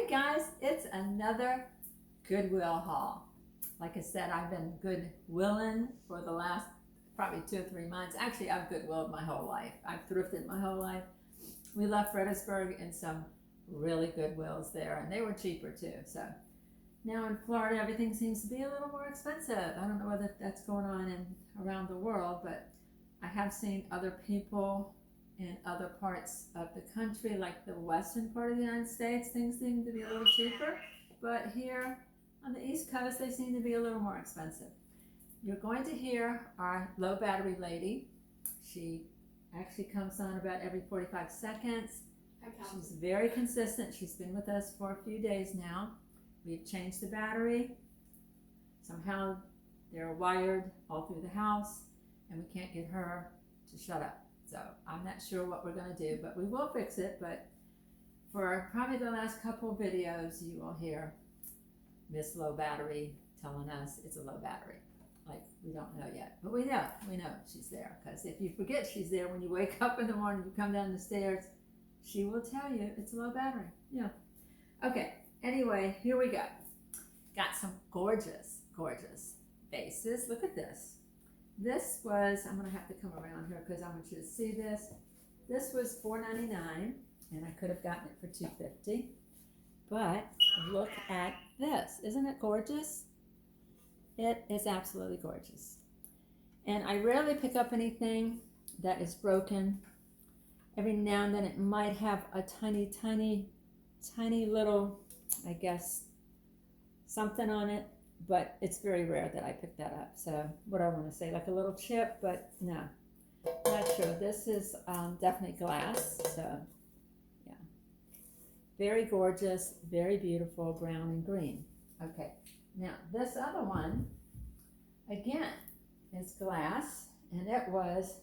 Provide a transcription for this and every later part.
Hey guys, it's another Goodwill haul. Like I said, I've been Goodwilling for the last probably 2 or 3 months. Actually, I've Goodwilled my whole life. I've thrifted my whole life. We left Fredericksburg in some really Goodwills there, and they were cheaper too. So now in Florida, everything seems to be a little more expensive. I don't know whether that's going on around the world, but I have seen other people in other parts of the country, like the western part of the United States, things seem to be a little cheaper. But here on the East Coast, they seem to be a little more expensive. You're going to hear our low battery lady. She actually comes on about every 45 seconds. She's very consistent. She's been with us for a few days now. We've changed the battery. Somehow they're wired all through the house, and we can't get her to shut up. So I'm not sure what we're going to do, but we will fix it. But for probably the last couple of videos, you will hear Miss Low Battery telling us it's a low battery. Like, we don't know yet, but we know she's there. Because if you forget she's there when you wake up in the morning, you come down the stairs, she will tell you it's a low battery. Yeah. Okay. Anyway, here we go. Got some gorgeous, gorgeous vases. Look at this. This was, I'm going to have to come around here because I want you to see this. This was $4.99, and I could have gotten it for $2.50. But look at this. Isn't it gorgeous? It is absolutely gorgeous. And I rarely pick up anything that is broken. Every now and then it might have a tiny, tiny, tiny little, I guess, something on it. But it's very rare that I pick that up. So what I want to say, like a little chip, but no, not sure. This is definitely glass. So yeah, very gorgeous, very beautiful, brown and green. Okay, now this other one, again, is glass, and it was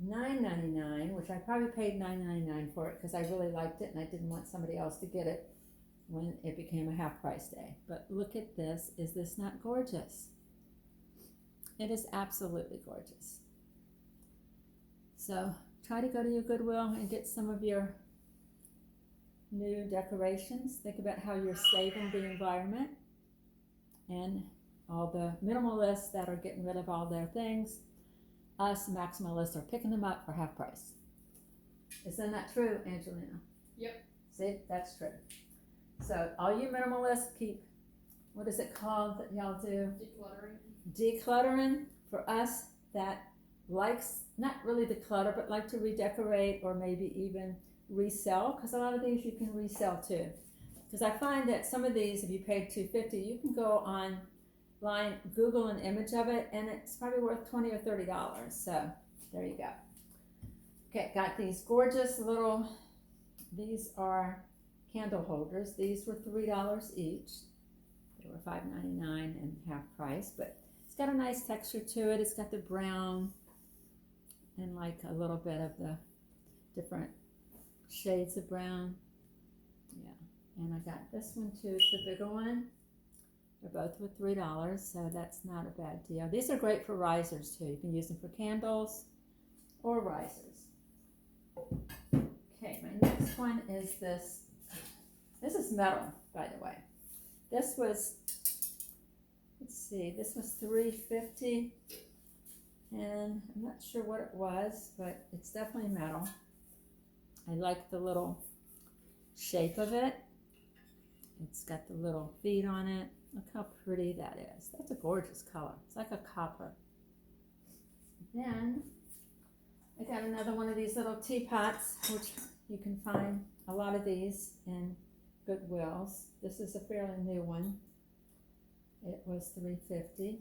$9.99, which I probably paid $9.99 for it because I really liked it and I didn't want somebody else to get it when it became a half price day. But look at this. Is this not gorgeous? It is absolutely gorgeous. So try to go to your Goodwill and get some of your new decorations. Think about how you're saving the environment, and all the minimalists that are getting rid of all their things, us maximalists are picking them up for half price. Isn't that true, Angelina? Yep. See, that's true. So all you minimalists, keep, what is it called that y'all do? Decluttering. Decluttering. For us that likes, not really the clutter, but like to redecorate or maybe even resell, because a lot of these you can resell too. Because I find that some of these, if you paid $2.50, you can go online, Google an image of it, and it's probably worth $20 or $30. So there you go. Okay, got these gorgeous little, these are candle holders. These were $3 each. They were $5.99 and half price, but it's got a nice texture to it. It's got the brown and like a little bit of the different shades of brown. Yeah, and I got this one too. It's the bigger one. They're both with $3, so that's not a bad deal. These are great for risers too. You can use them for candles or risers. Okay, my next one is this. This is metal, by the way. This was, let's see, this was $3.50, and I'm not sure what it was, but it's definitely metal. I like the little shape of it. It's got the little feet on it. Look how pretty that is. That's a gorgeous color. It's like a copper. Then I got another one of these little teapots, which you can find a lot of these in Goodwills. This is a fairly new one. It was $3.50,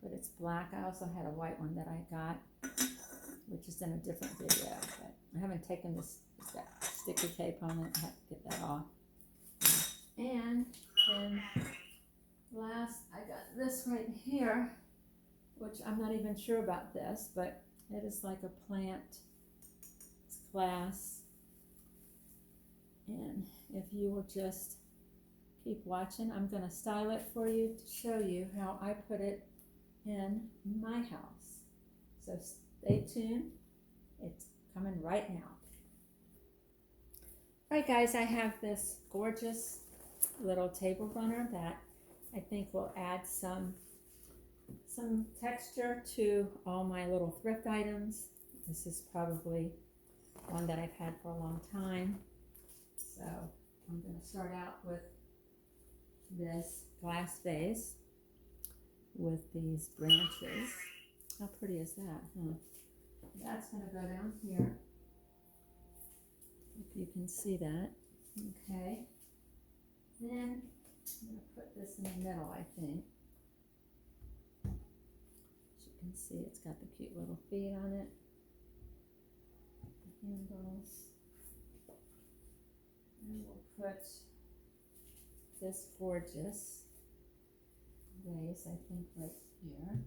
but it's black. I also had a white one that I got, which is in a different video, but I haven't taken this, it's got sticky tape on it. I have to get that off. And then last, I got this right here, which I'm not even sure about this, but it is like a plant. It's glass. And if you will just keep watching, I'm going to style it for you to show you how I put it in my house. So stay tuned. It's coming right now. Alright guys, I have this gorgeous little table runner that I think will add some texture to all my little thrift items. This is probably one that I've had for a long time. So I'm going to start out with this glass vase with these branches. How pretty is that, huh? That's going to go down here. If you can see that. Okay. Then I'm going to put this in the middle, I think. As you can see, it's got the cute little feet on it. The handles. And we'll put this gorgeous vase, I think, right here.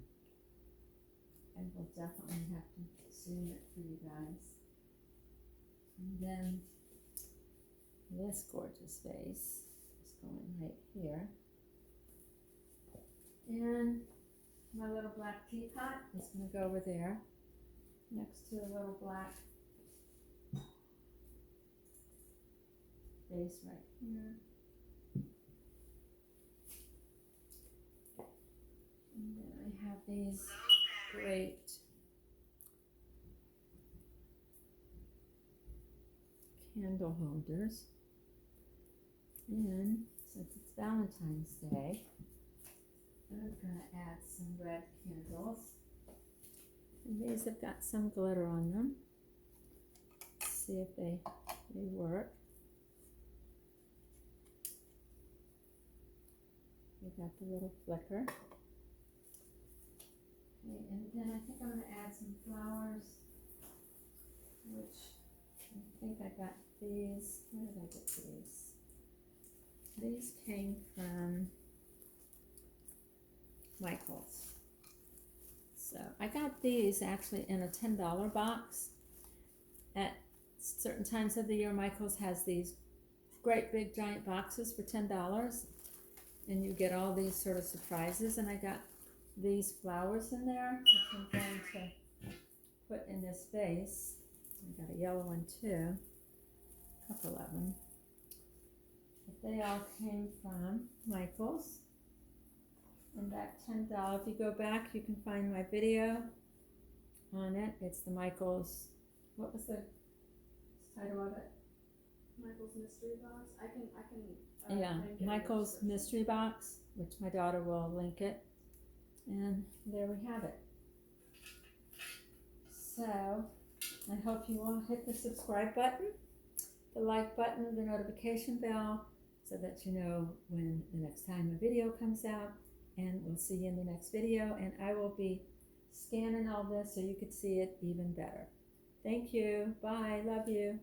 And we'll definitely have to zoom it for you guys. And then this gorgeous vase is going right here. And my little black teapot is going to go over there next to the little black vase right here. And then I have these great candle holders. And since it's Valentine's Day, I'm going to add some red candles. And these have got some glitter on them. Let's see if they work. We got the little flicker. Okay, and then I think I'm going to add some flowers, which I think I got these. Where did I get these? These came from Michael's. So I got these actually in a $10 box. At certain times of the year, Michael's has these great big giant boxes for $10, and you get all these sort of surprises. And I got these flowers in there, which I'm going to put in this vase. I got a yellow one too, a couple of them. But they all came from Michael's. And that $10, if you go back, you can find my video on it. It's the Michael's, what was the title of it? Michael's Mystery Box. I can yeah, Michael's Mystery Box, which my daughter will link it. And there we have it. So I hope you will hit the subscribe button, the like button, the notification bell, so that you know when the next time a video comes out. And we'll see you in the next video. And I will be scanning all this so you could see it even better. Thank you. Bye. Love you.